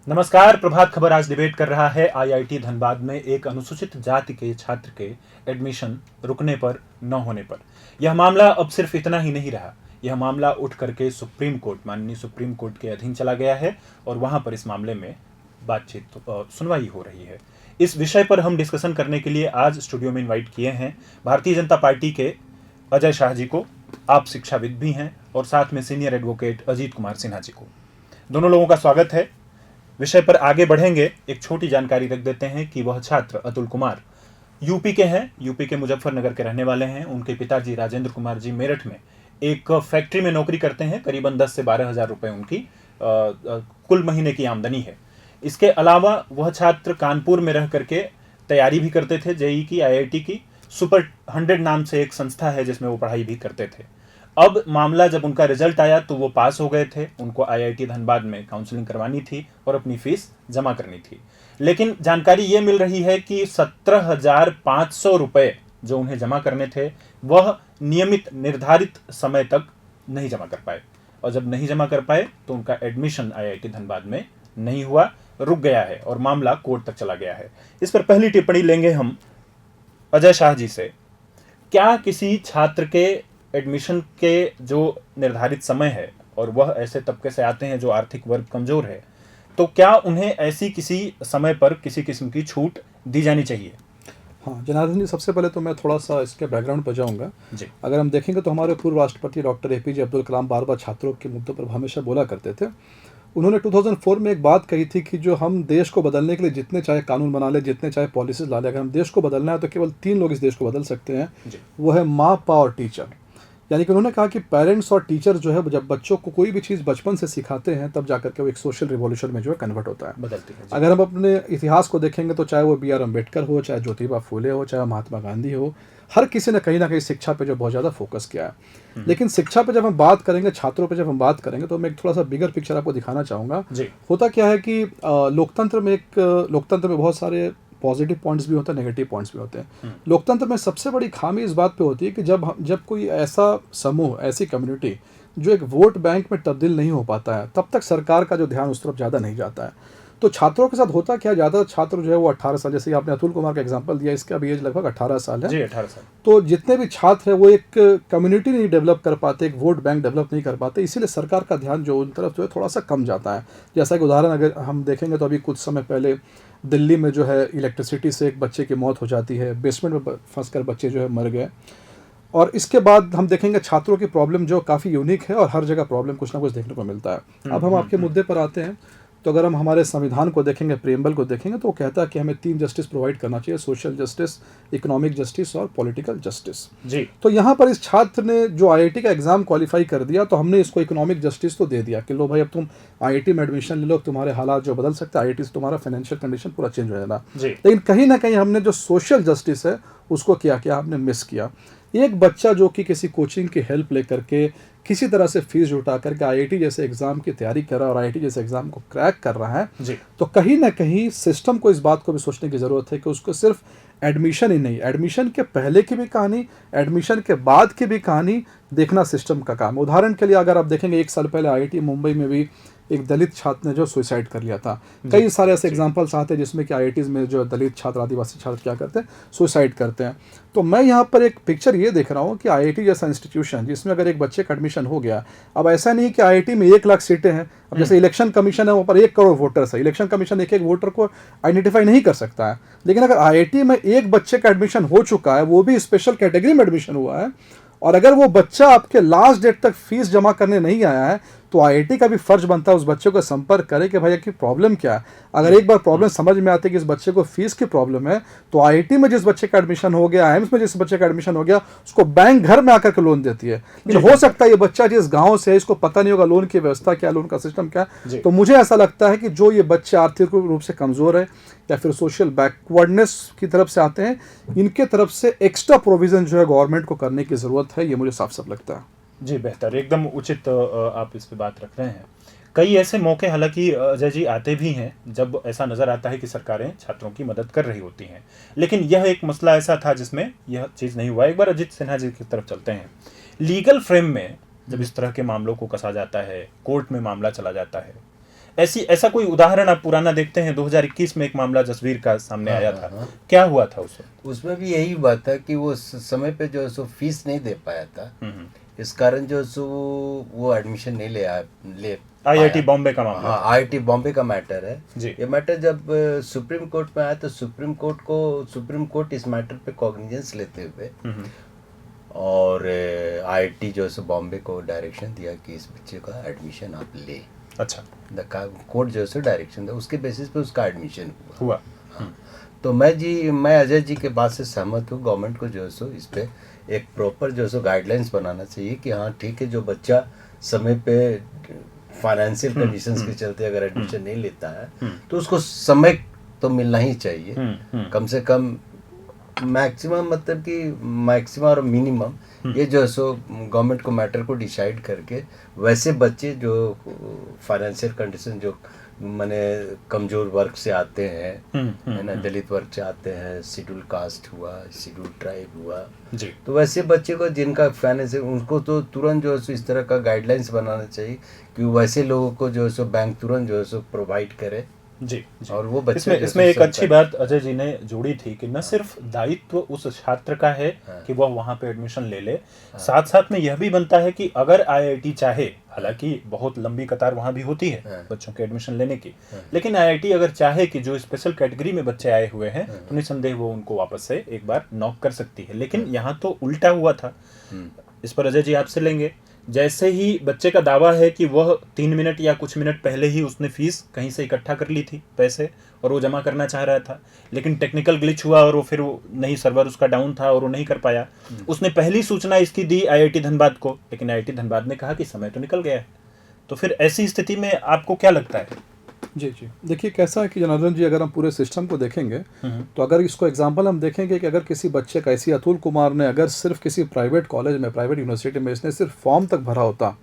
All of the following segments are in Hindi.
नमस्कार। प्रभात खबर आज डिबेट कर रहा है आईआईटी धनबाद में एक अनुसूचित जाति के छात्र के एडमिशन रुकने पर न होने पर। यह मामला अब सिर्फ इतना ही नहीं रहा, यह मामला उठ करके सुप्रीम कोर्ट, माननीय सुप्रीम कोर्ट के अधीन चला गया है और वहां पर इस मामले में बातचीत सुनवाई हो रही है। इस विषय पर हम डिस्कशन करने के लिए आज स्टूडियो में इन्वाइट किए हैं भारतीय जनता पार्टी के अजय शाह जी को, आप शिक्षाविद भी हैं, और साथ में सीनियर एडवोकेट अजीत कुमार सिन्हा जी को। दोनों लोगों का स्वागत है। विषय पर आगे बढ़ेंगे, एक छोटी जानकारी रख देते हैं कि वह छात्र अतुल कुमार यूपी के हैं, यूपी के मुजफ्फरनगर के रहने वाले हैं। उनके पिताजी राजेंद्र कुमार जी मेरठ में एक फैक्ट्री में नौकरी करते हैं। करीबन 10 से 12 हज़ार रुपये उनकी कुल महीने की आमदनी है। इसके अलावा वह छात्र कानपुर में रह करके तैयारी भी करते थे जेईई की, आईआईटी की। सुपर 100 नाम से एक संस्था है जिसमें वो पढ़ाई भी करते थे। अब मामला जब उनका रिजल्ट आया तो वो पास हो गए थे। उनको आईआईटी धनबाद में काउंसलिंग करवानी थी और अपनी फीस जमा करनी थी। लेकिन जानकारी ये मिल रही है कि 17,500 रुपये जो उन्हें जमा करने थे वह नियमित निर्धारित समय तक नहीं जमा कर पाए, और जब नहीं जमा कर पाए तो उनका एडमिशन आईआईटी धनबाद में नहीं हुआ, रुक गया है और मामला कोर्ट तक चला गया है। इस पर पहली टिप्पणी लेंगे हम अजय शाह जी से। क्या किसी छात्र के एडमिशन के जो निर्धारित समय है और वह ऐसे तबके से आते हैं जो आर्थिक वर्ग कमजोर है, तो क्या उन्हें ऐसी किसी समय पर किसी किस्म की छूट दी जानी चाहिए? हाँ जनार्दन जी, सबसे पहले तो मैं थोड़ा सा इसके बैकग्राउंड पर जाऊँगा जी। अगर हम देखेंगे तो हमारे पूर्व राष्ट्रपति डॉक्टर एपीजे अब्दुल कलाम बार बार छात्रों के मुद्दों पर हमेशा बोला करते थे। उन्होंने 2004 में एक बात कही थी कि जो हम देश को बदलने के लिए जितने चाहे कानून बना ले, जितने चाहे पॉलिसीज ला ले, अगर हम देश को बदलना है तो केवल 3 लोग इस देश को बदल सकते हैं। वो है माँ, पापा और टीचर। यानी कि उन्होंने कहा कि पेरेंट्स और टीचर जो है जब बच्चों को कोई भी चीज़ बचपन से सिखाते हैं तब जाकर के वो एक सोशल रिवॉल्यूशन में जो है कन्वर्ट होता है, बदलती है। अगर हम अपने इतिहास को देखेंगे तो चाहे वो बी आर अम्बेडकर हो, चाहे ज्योतिबा फूले हो, चाहे महात्मा गांधी हो, हर किसी ने कहीं ना कहीं शिक्षा पे जो बहुत ज़्यादा फोकस किया है। लेकिन शिक्षा पे जब हम बात करेंगे, छात्रों पे जब हम बात करेंगे, तो मैं एक थोड़ा सा बिगर पिक्चर आपको दिखाना चाहूँगा। होता क्या है कि लोकतंत्र में बहुत सारे पॉजिटिव पॉइंट्स भी होते हैं, नेगेटिव पॉइंट्स भी होते हैं। लोकतंत्र में सबसे बड़ी खामी इस बात पे होती है कि जब कोई ऐसा समूह, ऐसी कम्युनिटी जो एक वोट बैंक में तब्दील नहीं हो पाता है, तब तक सरकार का जो ध्यान उस तरफ ज़्यादा नहीं जाता है। तो छात्रों के साथ होता क्या, ज़्यादा छात्र जो है वो 18 साल, जैसे आपने अतुल कुमार का एग्जांपल दिया, इसका भी एज लगभग 18 साल है। जी, 18 साल। तो जितने भी छात्र हैं वो एक कम्युनिटी नहीं डेवलप कर पाते, एक वोट बैंक डेवलप नहीं कर पाते, इसीलिए सरकार का ध्यान जो उन तरफ जो है थोड़ा सा कम जाता है। जैसा कि उदाहरण अगर हम देखेंगे तो अभी कुछ समय पहले दिल्ली में जो है इलेक्ट्रिसिटी से एक बच्चे की मौत हो जाती है, बेसमेंट में फंसकर बच्चे जो है मर गए। और इसके बाद हम देखेंगे छात्रों की प्रॉब्लम जो काफ़ी यूनिक है और हर जगह प्रॉब्लम कुछ ना कुछ देखने को मिलता है। अब हम आपके मुद्दे पर आते हैं तो अगर हम हमारे संविधान को देखेंगे, प्रियम्बल को देखेंगे, तो वो कहता है कि हमें 3 जस्टिस प्रोवाइड करना चाहिए, सोशल जस्टिस, इकोनॉमिक जस्टिस और पॉलिटिकल जस्टिस। जी। तो यहाँ पर इस छात्र ने जो आईआईटी का एग्जाम क्वालिफाई कर दिया तो हमने इसको इकोनॉमिक जस्टिस तो दे दिया कि लो भाई अब तुम आईआईटी में एडमिशन ले लो, तुम्हारे हालात जो बदल सकते हैं, आईआईटी से तुम्हारा फाइनेंशियल कंडीशन पूरा चेंज हो जाएगा। लेकिन कहीं ना कहीं हमने जो सोशल जस्टिस है उसको क्या हमने मिस किया। एक बच्चा जो कि किसी कोचिंग की हेल्प लेकर के किसी तरह से फीस जुटा करके आईआईटी जैसे एग्जाम की तैयारी कर रहा है और आईआईटी जैसे एग्जाम को क्रैक कर रहा है, तो कहीं ना कहीं सिस्टम को इस बात को भी सोचने की ज़रूरत है कि उसको सिर्फ एडमिशन ही नहीं, एडमिशन के पहले की भी कहानी, एडमिशन के बाद की भी कहानी देखना सिस्टम का काम। उदाहरण के लिए अगर आप देखेंगे 1 साल पहले आईआईटी मुंबई में भी एक दलित छात्र ने जो सुसाइड कर लिया था। कई सारे ऐसे एग्जांपल्स आते हैं जिसमें कि आईआईटीज़ में जो दलित छात्र, आदिवासी छात्र क्या करते हैं, सुसाइड करते हैं। तो मैं यहाँ पर एक पिक्चर ये देख रहा हूँ कि आईआईटी जैसा इंस्टीट्यूशन जिसमें अगर एक बच्चे का एडमिशन हो गया, अब ऐसा नहीं कि आईआईटी में 1 लाख सीटें हैं। अब जैसे इलेक्शन कमीशन है, वहाँ पर 1 करोड़ वोटर्स है, इलेक्शन कमीशन एक वोटर को आइडेंटिफाई नहीं कर सकता है। लेकिन अगर आईआईटी में एक बच्चे का एडमिशन हो चुका है, वो भी स्पेशल कैटेगरी में एडमिशन हुआ है, और अगर वो बच्चा आपके लास्ट डेट तक फीस जमा करने नहीं आया है, तो आईआईटी का भी फर्ज बनता है उस बच्चे को संपर्क करे कि भैया की प्रॉब्लम क्या है। अगर एक बार प्रॉब्लम समझ में आती है कि इस बच्चे को फीस की प्रॉब्लम है, तो आईआईटी में जिस बच्चे का एडमिशन हो गया, आईएम्स में जिस बच्चे का एडमिशन हो गया, उसको बैंक घर में आकर के लोन देती है। लेकिन हो सकता है ये बच्चा जिस गाँव से है, इसको पता नहीं होगा लोन की व्यवस्था क्या, लोन का सिस्टम क्या। तो मुझे ऐसा लगता है कि जो ये बच्चे आर्थिक रूप से कमज़ोर है या फिर सोशल बैकवर्डनेस की तरफ से आते हैं, इनके तरफ से एक्स्ट्रा प्रोविज़न जो है गवर्नमेंट को करने की ज़रूरत है, ये मुझे साफ साफ लगता है। जी, बेहतर, एकदम उचित आप इस पे बात रख रहे हैं। कई ऐसे मौके हालांकि अजय जी आते भी हैं जब ऐसा नज़र आता है कि सरकारें छात्रों की मदद कर रही होती हैं, लेकिन यह एक मसला ऐसा था जिसमें यह चीज़ नहीं हुआ। एक बार अजीत सिन्हा जी की तरफ चलते हैं। लीगल फ्रेम में जब इस तरह के मामलों को कसा जाता है, कोर्ट में मामला चला जाता है, ऐसा कोई उदाहरण आप पुराना देखते हैं? 2021 में एक मामला जसवीर का सामने आया था, क्या हुआ था उसमें भी यही बात था कि वो समय पे जो है सो फीस नहीं दे पाया था, इस कारण जो है सो वो एडमिशन नहीं ले आईआईटी बॉम्बे का मामला। हाँ, आईआईटी बॉम्बे का मैटर है जी। ये मैटर जब सुप्रीम कोर्ट में आया तो सुप्रीम कोर्ट इस मैटर पे कॉग्निजेंस लेते हुए और आईआईटी जो है बॉम्बे को डायरेक्शन दिया कि इस बच्चे का एडमिशन आप ले। अच्छा। कोर्ट जो है डायरेक्शन दिया, उसके बेसिस पे उसका एडमिशन हुआ। हाँ। तो मैं अजय जी के बात से सहमत हूँ। गवर्नमेंट को जो है इस पे एक प्रॉपर जो है गाइडलाइंस बनाना चाहिए कि हाँ ठीक है, जो बच्चा समय पे फाइनेंशियल कंडीशंस के चलते अगर एडमिशन नहीं लेता है तो उसको समय तो मिलना ही चाहिए, कम से कम मैक्सिमम, मतलब कि मैक्सिमम और मिनिमम ये जो है सो गवर्नमेंट को मैटर को डिसाइड करके वैसे बच्चे जो फाइनेंशियल कंडीशन जो माने कमजोर वर्ग से आते हैं, है ना, दलित वर्ग से आते हैं, शेड्यूल कास्ट हुआ, शेड्यूल ट्राइब हुआ जी, तो वैसे बच्चे को जिनका फाइनेंस, उनको तो तुरंत जो है इस तरह का गाइडलाइंस बनाना चाहिए कि वैसे लोगों को जो है सो बैंक तुरंत जो है सो प्रोवाइड करे जी, जी। और वो बच्चे इसमें एक अच्छी बात अजय जी ने जोड़ी थी कि न सिर्फ दायित्व उस छात्र का है कि वह वहां पे एडमिशन ले ले, साथ साथ में यह भी बनता है कि अगर आईआईटी चाहे, हालांकि बहुत लंबी कतार वहां भी होती है बच्चों के एडमिशन लेने की, लेकिन आईआईटी अगर चाहे कि जो स्पेशल कैटेगरी में बच्चे आए हुए हैं तो निसंदेह वो उनको वापस से एक बार नॉक कर सकती है। लेकिन यहाँ तो उल्टा हुआ था। इस पर अजय जी आपसे लेंगे। जैसे ही बच्चे का दावा है कि वह 3 मिनट या कुछ मिनट पहले ही उसने फीस कहीं से इकट्ठा कर ली थी पैसे और वो जमा करना चाह रहा था, लेकिन टेक्निकल ग्लिच हुआ और वो फिर नहीं, सर्वर उसका डाउन था और वो नहीं कर पाया। उसने पहली सूचना इसकी दी आईआईटी धनबाद को, लेकिन आईआईटी धनबाद ने कहा कि समय तो निकल गया है। तो फिर ऐसी स्थिति में आपको क्या लगता है? जी जी, देखिए कैसा है कि जनार्दन जी, अगर हम पूरे सिस्टम को देखेंगे तो अगर इसको एग्जांपल हम देखेंगे कि अगर किसी बच्चे का, ऐसी अतुल कुमार ने अगर सिर्फ किसी प्राइवेट कॉलेज में, प्राइवेट यूनिवर्सिटी में इसने सिर्फ फॉर्म तक भरा होता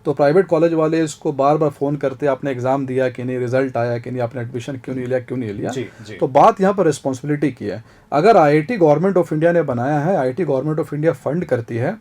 तो प्राइवेट कॉलेज वाले इसको बार बार फ़ोन करते, आपने एग्ज़ाम दिया कि नहीं, रिजल्ट आया कि नहीं, आपने एडमिशन क्यों नहीं लिया, क्यों नहीं लिया। जी, जी। तो बात यहाँ पर रिस्पॉन्सिबिलिटी की है। अगर आईआईटी गवर्नमेंट ऑफ इंडिया ने बनाया है, IIT government of India fund करती है,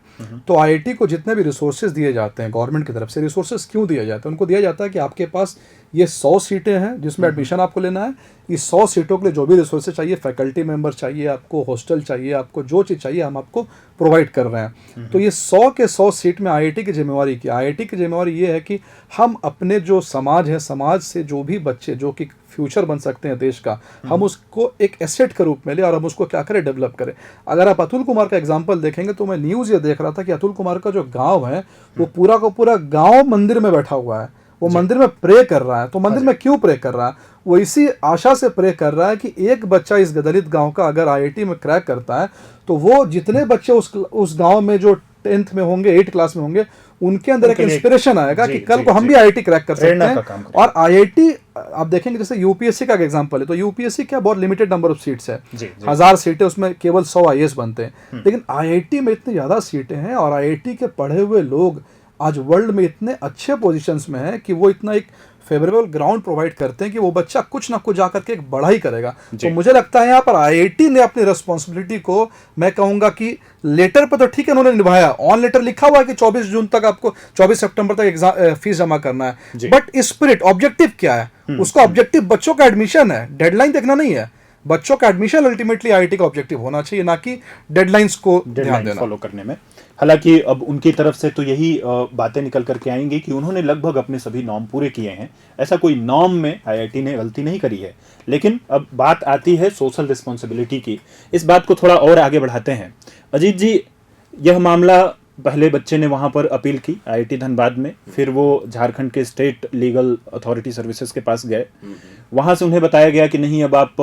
तो आईआईटी को जितने भी रिसोर्सेज दिए जाते हैं गवर्नमेंट की तरफ से, रिसोर्सेज क्यों दिए जाते हैं? उनको दिया जाता है कि आपके पास ये 100 सीटें हैं जिसमें एडमिशन आपको लेना है, इस 100 सीटों के लिए जो भी रिसोर्सेज चाहिए, फैकल्टी मेंबर चाहिए, आपको हॉस्टल चाहिए, आपको जो चीज़ चाहिए हम आपको प्रोवाइड कर रहे हैं। तो ये 100 के 100 सीट में आईआईटी की जिम्मेवारी की, आईआईटी की जिम्मेवारी ये है कि हम अपने जो समाज है, समाज से जो भी बच्चे जो कि फ्यूचर बन सकते हैं देश का, हम उसको एक एसेट के रूप में ले और हम उसको क्या करें, डेवलप करें। अगर आप अतुल कुमार का एग्जांपल देखेंगे तो मैं न्यूज़ ये देख रहा था कि अतुल कुमार का जो गांव है वो पूरा का पूरा गांव मंदिर में बैठा हुआ है, वो मंदिर में प्रे कर रहा है। तो मंदिर में क्यों प्रे कर रहा है? वो इसी आशा से प्रे कर रहा है कि एक बच्चा इस दलित गांव का अगर आईआईटी में क्रैक करता है तो वो जितने बच्चे उस गांव में जो 10th में होंगे, 8th क्लास में होंगे, उनके अंदर एक इंस्पिरेशन आएगा कि कल को हम भी आईआईटी क्रैक कर सकते हैं। और आईआईटी आप देखेंगे जैसे यूपीएससी का एग्जांपल है, तो यूपीएससी क्या बहुत लिमिटेड नंबर ऑफ सीट्स है, 1000 सीटें, उसमें केवल 100 आईएएस बनते हैं। लेकिन आईआईटी में इतनी ज़्यादा सीटें हैं और आईआईटी के पढ़े हुए लोग आज वर्ल्ड में इतने अच्छे पोजीशंस में हैं कि वो इतना एक फेवरेबल ग्राउंड प्रोवाइड करते हैं कि वो बच्चा कुछ ना कुछ जाकर के एक बड़ा ही करेगा। तो मुझे लगता है यहाँ पर आईआईटी ने अपनी रिस्पॉन्सिबिलिटी को, मैं कहूँगा कि लेटर पर तो ठीक है उन्होंने निभाया, ऑन लेटर लिखा हुआ है कि 24 जून तक आपको, 24 सितंबर तक एग्जाम फीस जमा करना है, बट स्पिरिट, ऑब्जेक्टिव क्या है? उसका ऑब्जेक्टिव बच्चों का एडमिशन है, डेडलाइन देखना नहीं है। बच्चों का एडमिशन अल्टीमेटली आईआईटी का ऑब्जेक्टिव होना चाहिए, ना कि डेडलाइंस को ध्यान देना, फॉलो करने में। हालांकि अब उनकी तरफ से तो यही बातें निकल करके आएंगी कि उन्होंने लगभग अपने सभी नॉर्म पूरे किए हैं, ऐसा कोई नॉर्म में आईआईटी ने गलती नहीं करी है। लेकिन अब बात आती है सोशल रिस्पॉन्सिबिलिटी की। इस बात को थोड़ा और आगे बढ़ाते हैं। अजीत जी, यह मामला, पहले बच्चे ने वहां पर अपील की आईआईटी धनबाद में, फिर वो झारखंड के स्टेट लीगल अथॉरिटी सर्विसेज के पास गए, वहां से उन्हें बताया गया कि नहीं, अब आप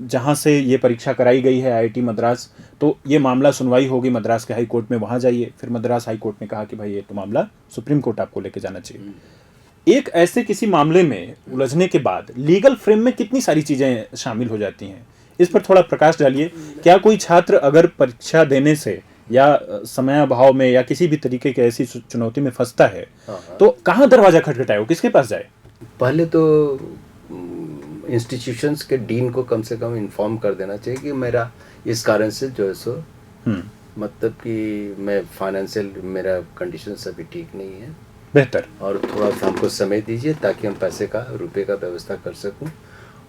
जहां से ये परीक्षा कराई गई है आईआईटी मद्रास, तो ये मामला सुनवाई होगी मद्रास के हाई कोर्ट में, वहां जाइए। फिर मद्रास हाई कोर्ट ने कहा कि भाई ये तो मामला सुप्रीम कोर्ट आपको लेके जाना चाहिए। एक ऐसे किसी मामले में उलझने के बाद लीगल फ्रेम में कितनी सारी चीजें शामिल हो जाती हैं, इस पर थोड़ा प्रकाश डालिए। क्या कोई छात्र अगर परीक्षा देने से या समय अभाव में या किसी भी तरीके की ऐसी चुनौती में फंसता है तो कहाँ दरवाजा खटखटाए, वो किसके पास जाए? पहले तो इंस्टीट्यूशंस के डीन को कम से कम इन्फॉर्म कर देना चाहिए कि मेरा इस कारण से जो है सो मतलब कि मैं फाइनेंशियल, मेरा कंडीशन अभी ठीक नहीं है, बेहतर। और थोड़ा सा हमको समय दीजिए ताकि हम पैसे का रुपए का व्यवस्था कर सकूं,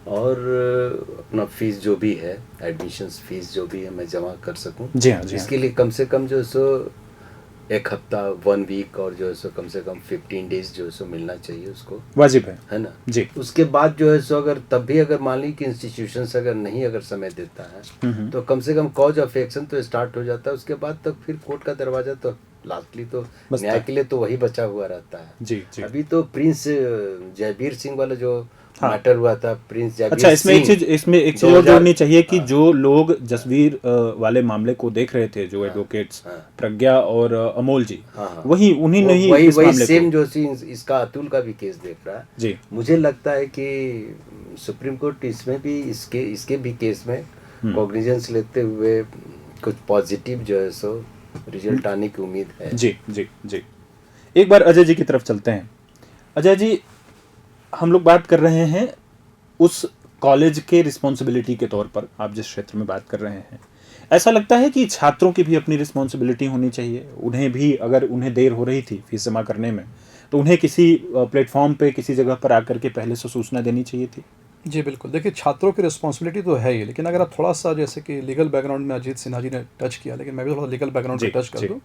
और अपना फीस जो भी है, एडमिशन्स फीस जो भी है, मैं जमा कर सकूं। जी हाँ, जी हाँ। इसके लिए कम से कम जो है सो एक हफ्ता, 1 वीक, और जो है सो कम से कम 15 डेज जो है सो मिलना चाहिए उसको, वाजिब है ना जी। उसके बाद जो है सो अगर तब भी अगर मान ली कि इंस्टीट्यूशन अगर नहीं अगर समय देता है तो कम से कम कॉज ऑफ एक्शन तो स्टार्ट हो जाता है। उसके बाद तक फिर कोर्ट का दरवाजा तो लास्टली तो न्याय के लिए तो वही बचा हुआ रहता है। जी जी। अभी तो प्रिंस जयवीर सिंह वाला जो मैटर हुआ था, प्रिंस जयवीर अच्छा, इसमें एक चीज और जोड़नी चाहिए कि जो लोग जसवीर वाले मामले को देख रहे थे, जो एडवोकेट्स प्रज्ञा और अमोल जी, वही उन्हीं ने ही इस मामले सेम जो इसका अतुल का भी केस देख रहा है जी। मुझे लगता है कि सुप्रीम कोर्ट इसमें भी इसके भी केस में कॉग्निजेंस लेते हुए कुछ पॉजिटिव जो है सो रिजल्ट आने की उम्मीद है। जी जी जी। एक बार अजय जी की तरफ चलते हैं। अजय जी, हम लोग बात कर रहे हैं उस कॉलेज के रिस्पॉन्सिबिलिटी के तौर पर, आप जिस क्षेत्र में बात कर रहे हैं, ऐसा लगता है कि छात्रों की भी अपनी रिस्पॉन्सिबिलिटी होनी चाहिए। उन्हें भी, अगर उन्हें देर हो रही थी फीस जमा करने में, तो उन्हें किसी प्लेटफॉर्म पे किसी जगह पर आकर के पहले से सूचना देनी चाहिए थी। जी बिल्कुल। देखिए, छात्रों की रिस्पॉन्सिबिलिटी तो है ही, लेकिन अगर आप थोड़ा सा, जैसे कि लीगल बैकग्राउंड में अजीत सिन्हा जी ने टच किया, लेकिन मैं भी थोड़ा लीगल बैकग्राउंड पे टच कर दूँ।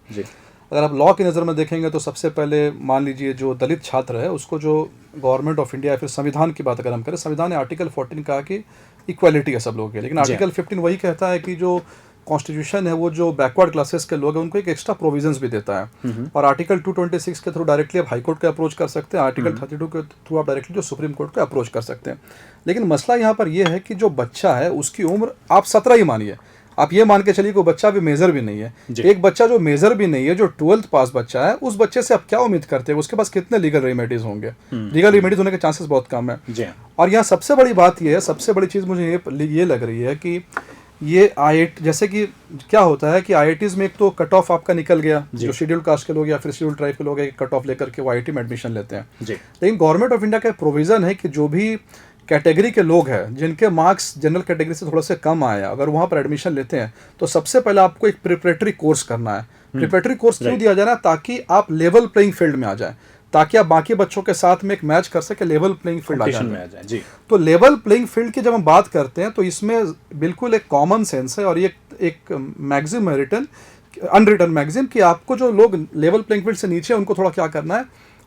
अगर आप लॉ की नज़र में देखेंगे तो सबसे पहले मान लीजिए जो दलित छात्र है उसको जो गवर्नमेंट ऑफ इंडिया या फिर संविधान की बात अगर हम करें, संविधान ने आर्टिकल 14 कहा कि इक्वालिटी है सब लोगों के, लेकिन आर्टिकल 15 वही कहता है कि जो कॉन्स्टिट्यूशन है वो जो बैकवर्ड क्लासेस के लोग हैं उनको एक एक्स्ट्रा प्रोविजंस भी देता है। और आर्टिकल 226 के थ्रू डायरेक्टली आप हाई कोर्ट को अप्रोच कर सकते हैं, आर्टिकल 32 के थ्रू आप डायरेक्टली जो सुप्रीम कोर्ट को अप्रोच कर सकते हैं। लेकिन मसला यहाँ पर यह है कि जो बच्चा है उसकी उम्र आप 17 ही मानिए, आप ये मान के चलिए कोई बच्चा भी मेजर भी नहीं है। एक बच्चा जो मेजर भी नहीं है, जो 12th पास बच्चा है, उस बच्चे से आप क्या उम्मीद करते हैं? उसके पास कितने लीगल रेमेडीज होंगे? लीगल रेमेडीज होने के चांसेस बहुत कम है। और यहाँ सबसे बड़ी बात ये है, सबसे बड़ी चीज़ मुझे ये लग रही है कि ये IIT, जैसे कि क्या होता है कि IITs में एक तो कट ऑफ आपका निकल गया, जो शेड्यूल कास्ट के लोग या फिर शेड्यूल ट्राइब के लोग कट ऑफ लेकर के वो IIT में एडमिशन लेते हैं। लेकिन गवर्नमेंट ऑफ इंडिया का प्रोविज़न है कि जो भी कैटेगरी के लोग हैं जिनके मार्क्स जनरल कैटेगरी से थोड़ा से कम आया, अगर वहाँ पर एडमिशन लेते हैं तो सबसे पहले आपको एक प्रिपरेटरी कोर्स करना है। प्रिपरेटरी कोर्स क्यों दिया जा रहा है? ताकि आप लेवल प्लेइंग फील्ड में आ जाए, ताकि आप बाकी बच्चों के साथ में एक मैच कर सके, लेवल प्लेइंग फील्ड आ जाए जी। तो लेवल प्लेइंग फील्ड की जब हम बात करते हैं तो इसमें बिल्कुल एक कॉमन सेंस है और ये एक मैक्सिम है रिटर्न अनरिटर्न मैक्सिम कि आपको जो लोग लेवल प्लेइंग फील्ड से नीचे उनको थोड़ा क्या करना है,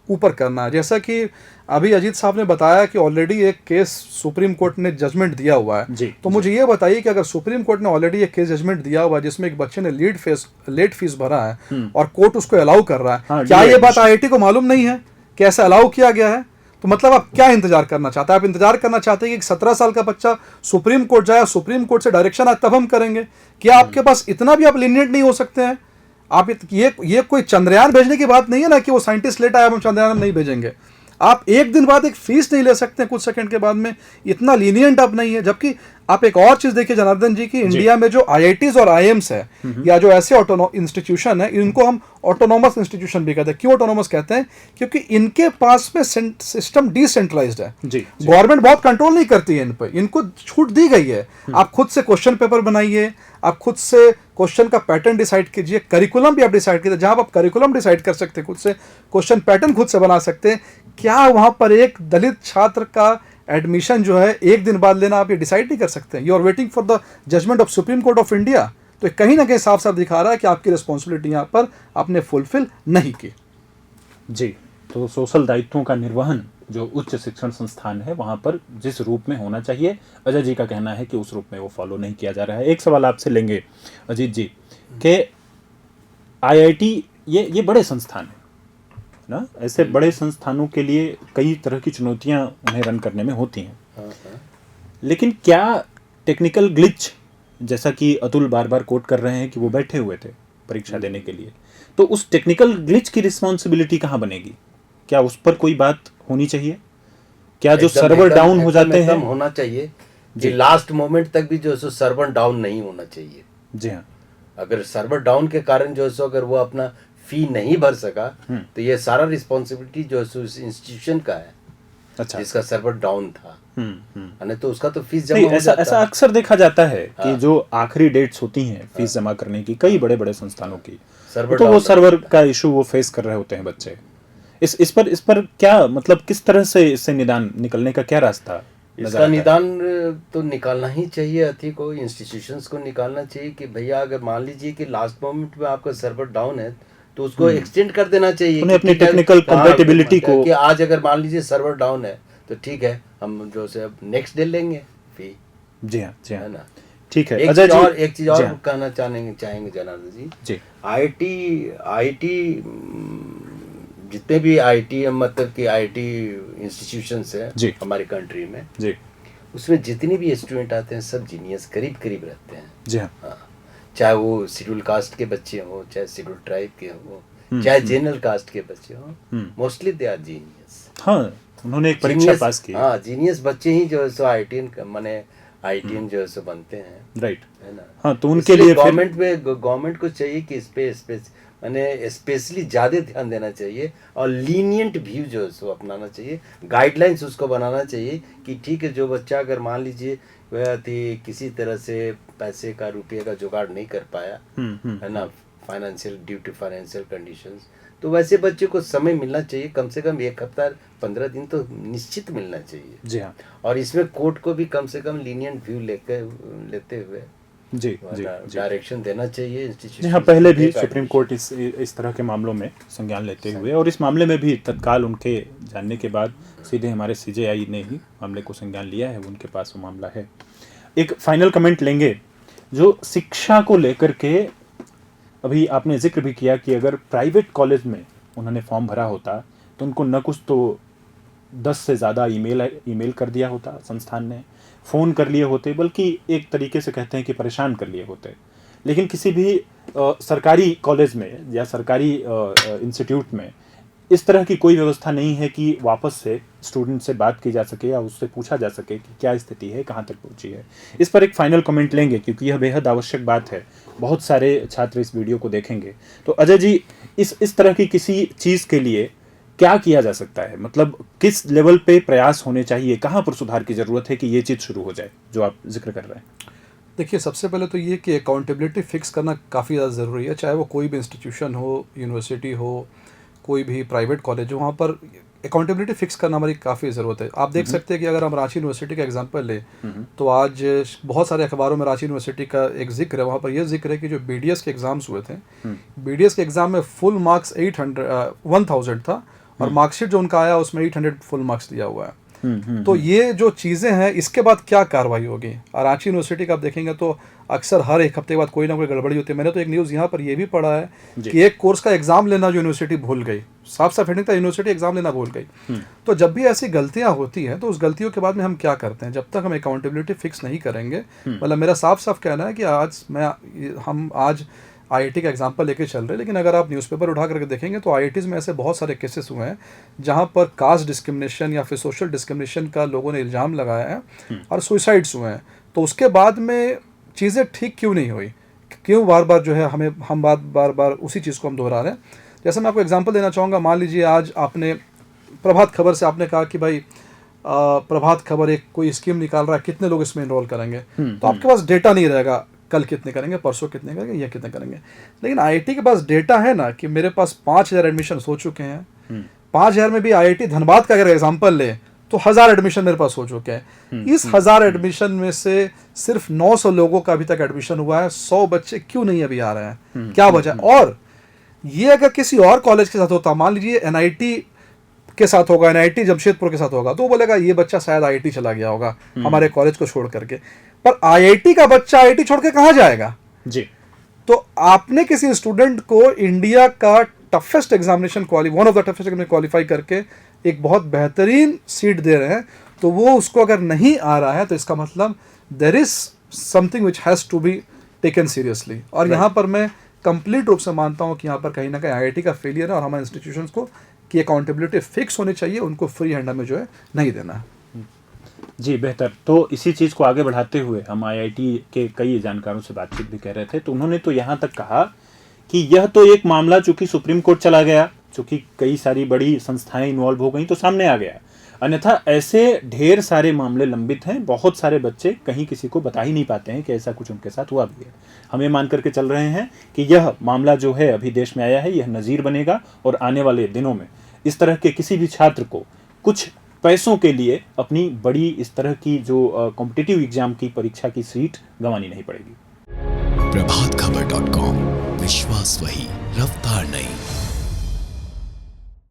ऊपर करना है। जैसा कि अभी अजीत साहब ने बताया कि ऑलरेडी एक केस सुप्रीम कोर्ट ने जजमेंट दिया हुआ है, तो मुझे ये बताइए कि अगर सुप्रीम कोर्ट ने ऑलरेडी एक केस जजमेंट दिया हुआ है जिसमें एक बच्चे ने लेट फीस भरा है और कोर्ट उसको अलाउ कर रहा है, क्या ये बात IIT को मालूम नहीं है कि ऐसा अलाउ किया गया है? तो मतलब आप क्या इंतजार करना चाहते हैं? आप इंतजार करना चाहते हैं कि 17 साल का बच्चा सुप्रीम कोर्ट जाए, सुप्रीम कोर्ट से डायरेक्शन आए तब हम करेंगे? क्या आपके पास इतना भी आप लीनिएंट नहीं हो सकते हैं? आप ये कोई चंद्रयान भेजने की बात नहीं है ना कि वो साइंटिस्ट लेट आया हम चंद्रयान नहीं भेजेंगे। आप एक दिन बाद एक फीस नहीं ले सकते कुछ सेकंड के बाद में, इतना लीनियंट आप नहीं है। जबकि आप एक और चीज देखिए जनार्दन जी की, इंडिया में जो IITs और IIMs है या जो ऐसे इंस्टीट्यूशन है, इनको हम ऑटोनोमस इंस्टीट्यूशन भी कहते हैं। क्यों ऑटोनोमस कहते हैं? क्योंकि इनके पास में सिस्टम डिसेंट्रलाइज्ड है। गवर्नमेंट बहुत कंट्रोल नहीं करती है इन पर, इनको छूट दी गई है। आप खुद से क्वेश्चन पेपर बनाइए, आप खुद से क्वेश्चन का पैटर्न डिसाइड कीजिए, करिकुलम भी आप डिसाइड कीजिए। जहां आप करिकुलम डिसाइड कर सकते हैं खुद से, क्वेश्चन पैटर्न खुद से बना सकते हैं, क्या वहां पर एक दलित छात्र का एडमिशन जो है एक दिन बाद लेना आप ये डिसाइड नहीं कर सकते? You are waiting for the judgement of supreme court of India. तो कहीं ना कहीं साफ साफ दिखा रहा है कि आपकी रिस्पॉन्सिबिलिटी यहाँ पर आपने फुलफिल नहीं की। जी, तो सोशल दायित्वों का निर्वहन जो उच्च शिक्षण संस्थान है वहाँ पर जिस रूप में होना चाहिए, अजय जी का कहना है कि उस रूप में वो फॉलो नहीं किया जा रहा है। एक सवाल आपसे लेंगे अजीत जी कि IIT ये बड़े संस्थान है ना, ऐसे बड़े संस्थानों के लिए कई तरह की चुनौतियां उन्हें रन करने में होती हैं, लेकिन क्या टेक्निकल ग्लिच, जैसा कि अतुल बार बार कोट कर रहे हैं कि वो बैठे हुए थे परीक्षा देने के लिए, तो उस टेक्निकल ग्लिच की रिस्पॉन्सिबिलिटी कहाँ बनेगी? क्या उस पर कोई बात होनी चाहिए? क्या जो सर्वर डाउन हो जाते हैं होना चाहिए जी, लास्ट मोमेंट तक भी जो है सर्वर डाउन नहीं होना चाहिए। जी हाँ, अगर सर्वर डाउन के कारण जो है अगर वो अपना फी नहीं भर सका तो ये सारा रिस्पॉन्सिबिलिटी जो है इंस्टीट्यूशन का है। अच्छा, जिसका सर्वर डाउन था, नहीं तो उसका तो फीस जमा हो जाता। ऐसा अक्सर देखा जाता है कि जो आखिरी डेट्स होती हैं फीस जमा करने की, कई बड़े बड़े संस्थानों की, तो वो सर्वर का इशू वो फेस कर रहे होते हैं बच्चे। इस पर क्या मतलब किस तरह से इससे निदान निकलने का क्या रास्ता इसका निदान तो निकालना ही चाहिए, अथी को, इंस्टीट्यूशंस को निकालना चाहिए कि भैया अगर मान लीजिए कि लास्ट मोमेंट में आपका सर्वर डाउन है तो उसको एक्सटेंड कर देना चाहिए, उन्हें अपनी टेक्निकल कंपैटिबिलिटी को, कि आज अगर मान लीजिए सर्वर डाउन है तो ठीक है, हम जो से अब नेक्स्ट डे लेंगे फी। जी हाँ, जी हाँ, है ना। ठीक है। एक चीज और कहना चाहेंगे जनार्दन जी, आईटी जितने भी आईटी मतलब कि आईटी इंस्टीट्यूशंस हैं हमारी कंट्री में जी, उसमें जितने भी स्टूडेंट आते हैं सब जीनियस करीब रहते हैं जी हाँ। चाहे वो शेड्यूल कास्ट के बच्चे हो, चाहे शेड्यूल ट्राइब के हो, चाहे जनरल कास्ट के बच्चे हो, मोस्टली दे आर जीनियस। हाँ, उन्होंने एक परीक्षा पास की। हाँ, जीनियस बच्चे ही जो है सो आईटीएन जो है सो बनते हैं, राइट, है ना। हाँ, तो उनके लिए गवर्नमेंट को चाहिए कि स्पेशली ज़्यादा ध्यान देना चाहिए और लीनियंट व्यू जो है सो अपनाना चाहिए, गाइडलाइंस उसको बनाना चाहिए कि ठीक है, जो बच्चा अगर मान लीजिए वह किसी तरह से पैसे का, रुपये का जुगाड़ नहीं कर पाया, है ना, ड्यू टू फाइनेंशियल कंडीशंस, तो वैसे बच्चे को समय मिलना चाहिए, कम से कम 1 हफ्ता 15 दिन तो निश्चित मिलना चाहिए जी हाँ। और इसमें कोर्ट को भी कम से कम लीनियंट व्यू लेते हुए जी डायरेक्शन देना चाहिए इंस्टीट्यूशन। हाँ, पहले भी सुप्रीम कोर्ट इस तरह के मामलों में संज्ञान लेते हुए, और इस मामले में भी तत्काल उनके जानने के बाद सीधे हमारे सीजेआई ने ही मामले को संज्ञान लिया है, उनके पास वो मामला है। एक फाइनल कमेंट लेंगे जो शिक्षा को लेकर के, अभी आपने जिक्र भी किया कि अगर प्राइवेट कॉलेज में उन्होंने फॉर्म भरा होता तो उनको न कुछ तो 10 से ज़्यादा ईमेल कर दिया होता, संस्थान ने फ़ोन कर लिए होते, बल्कि एक तरीके से कहते हैं कि परेशान कर लिए होते। लेकिन किसी भी सरकारी कॉलेज में या सरकारी इंस्टीट्यूट में इस तरह की कोई व्यवस्था नहीं है कि वापस से स्टूडेंट से बात की जा सके या उससे पूछा जा सके कि क्या स्थिति है, कहाँ तक पहुँची है। इस पर एक फाइनल कमेंट लेंगे क्योंकि यह बेहद आवश्यक बात है, बहुत सारे छात्र इस वीडियो को देखेंगे। तो अजय जी, इस तरह की किसी चीज़ के लिए क्या किया जा सकता है, मतलब किस लेवल पे प्रयास होने चाहिए, कहाँ पर सुधार की ज़रूरत है कि ये चीज़ शुरू हो जाए जो आप जिक्र कर रहे हैं? देखिए, सबसे पहले तो ये कि अकाउंटेबिलिटी फिक्स करना काफ़ी ज़्यादा ज़रूरी है, चाहे वो कोई भी इंस्टीट्यूशन हो, यूनिवर्सिटी हो, कोई भी प्राइवेट कॉलेज हो, वहाँ पर अकाउंटेबिलिटी फिक्स करना हमारी काफ़ी ज़रूरत है। आप देख सकते हैं कि अगर हम रांची यूनिवर्सिटी का एग्जांपल लें तो आज बहुत सारे अखबारों में रांची यूनिवर्सिटी का एक जिक्र है, वहाँ पर यह जिक्र है कि जो बीडीएस के एग्ज़ाम्स हुए थे, बीडीएस के एग्ज़ाम में फुल मार्क्स 1000 था और मार्कशीट जो उनका आया उसमें 800 फुल मार्क्स दिया हुआ है। तो ये जो चीज़ें हैं, इसके बाद क्या कार्रवाई होगी? और रांची यूनिवर्सिटी का आप देखेंगे तो अक्सर हर 1 हफ्ते के बाद कोई ना कोई गड़बड़ी होती है। मैंने तो एक न्यूज़ यहाँ पर ये भी पढ़ा है कि एक कोर्स का एग्ज़ाम लेना जो यूनिवर्सिटी भूल गई, साफ हेडिंग था, यूनिवर्सिटी एग्ज़ाम लेना भूल गई। तो जब भी ऐसी गलतियाँ होती हैं तो उस गलतियों के बाद में हम क्या करते हैं, जब तक हम अकाउंटेबिलिटी फिक्स नहीं करेंगे, मतलब मेरा साफ कहना है कि हम आज आईआईटी का एग्जाम्पल लेके चल रहे हैं, लेकिन अगर आप न्यूज़पेपर उठा करके देखेंगे तो आईआईटीज़ में ऐसे बहुत सारे केसेस हुए हैं जहां पर कास्ट डिस्क्रिमिनेशन या फिर सोशल डिस्क्रिमिनेशन का लोगों ने इल्ज़ाम लगाया है और सुसाइड्स हुए हैं। तो उसके बाद में चीज़ें ठीक क्यों नहीं हुई, क्यों बार बार जो है हम बार बार उसी चीज़ को हम दोहरा रहे हैं? जैसे मैं आपको एग्जाम्पल देना चाहूँगा, मान लीजिए आज आपने प्रभात खबर से आपने कहा कि भाई प्रभात खबर एक कोई स्कीम निकाल रहा है, कितने लोग इसमें इनरोल करेंगे, तो आपके पास डेटा नहीं रहेगा कल कितने करेंगे, परसों कितने करेंगे, ये कितने करेंगे। लेकिन आईआईटी के पास डेटा है ना कि मेरे पास 5000 एडमिशन हो चुके हैं, 5000 में भी आईआईटी धनबाद का अगर एग्जांपल ले तो 1000 एडमिशन मेरे पास हो चुके हैं। इस 1000 एडमिशन में से सिर्फ 900 लोगों का अभी तक एडमिशन हुआ है, 100 बच्चे क्यों नहीं अभी आ रहे हैं, क्या वजह? और ये अगर किसी और कॉलेज के साथ होता, मान लीजिए एनआईटी के साथ होगा, एनआईटी जमशेदपुर के साथ होगा, तो वो बोलेगा ये बच्चा शायद आईआईटी चला गया होगा हमारे कॉलेज को छोड़ करके। पर आईआईटी का बच्चा आईआईटी छोड़ के कहाँ जाएगा जी? तो आपने किसी स्टूडेंट को इंडिया का toughest examination one of the toughest examination qualify करके एक बहुत बेहतरीन सीट दे रहे हैं, तो वो उसको अगर नहीं आ रहा है तो इसका मतलब there is something which has to be taken seriously. और यहाँ पर मैं कंप्लीट रूप से मानता हूँ कि यहाँ पर कहीं ना कहीं आईआईटी का फेलियर है और हमारे इंस्टीट्यूशंस को कि अकाउंटेबिलिटी फिक्स होनी चाहिए, उनको फ्री हैंड में जो है नहीं देना है। जी, बेहतर। तो इसी चीज़ को आगे बढ़ाते हुए हम आईआईटी के कई जानकारों से बातचीत भी कर रहे थे, तो उन्होंने तो यहाँ तक कहा कि यह तो एक मामला चूंकि सुप्रीम कोर्ट चला गया, चूंकि कई सारी बड़ी संस्थाएं इन्वॉल्व हो गई तो सामने आ गया, अन्यथा ऐसे ढेर सारे मामले लंबित हैं। बहुत सारे बच्चे कहीं किसी को बता ही नहीं पाते हैं कि ऐसा कुछ उनके साथ हुआ भी है। हम ये मान करके चल रहे हैं कि यह मामला जो है अभी देश में आया है, यह नज़ीर बनेगा और आने वाले दिनों में इस तरह के किसी भी छात्र को कुछ पैसों के लिए अपनी बड़ी इस तरह की जो कॉम्पिटिटिव एग्जाम की परीक्षा की सीट गंवानी नहीं पड़ेगी। प्रभातखबर.com, विश्वास वही, रफ्तार नहीं।